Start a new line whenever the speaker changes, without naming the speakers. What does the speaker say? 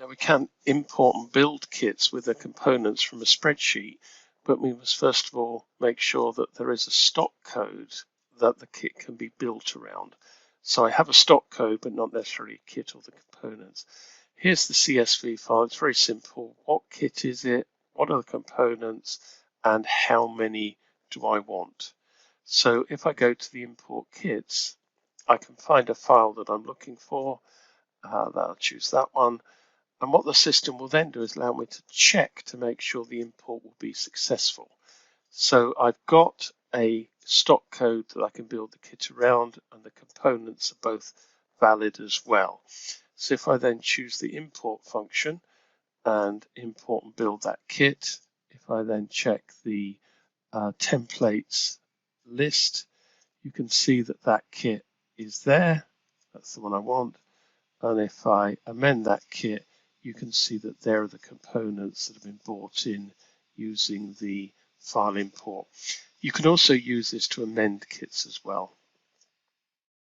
Now we can import and build kits with the components from a spreadsheet, but we must first of all make sure that there is a stock code that the kit can be built around. So I have a stock code, but not necessarily a kit or the components. Here's the CSV file. It's very simple. What kit is it? What are the components? And how many do I want? So if I go to the import kits, I can find a file that I'm looking for. I'll choose that one. And what the system will then do is allow me to check to make sure the import will be successful. So I've got a stock code that I can build the kit around, and the components are both valid as well. So if I then choose the import function and import and build that kit, if I then check the templates list, you can see that that kit is there. That's the one I want. And if I amend that kit, you can see that there are the components that have been brought in using the file import. You can also use this to amend kits as well.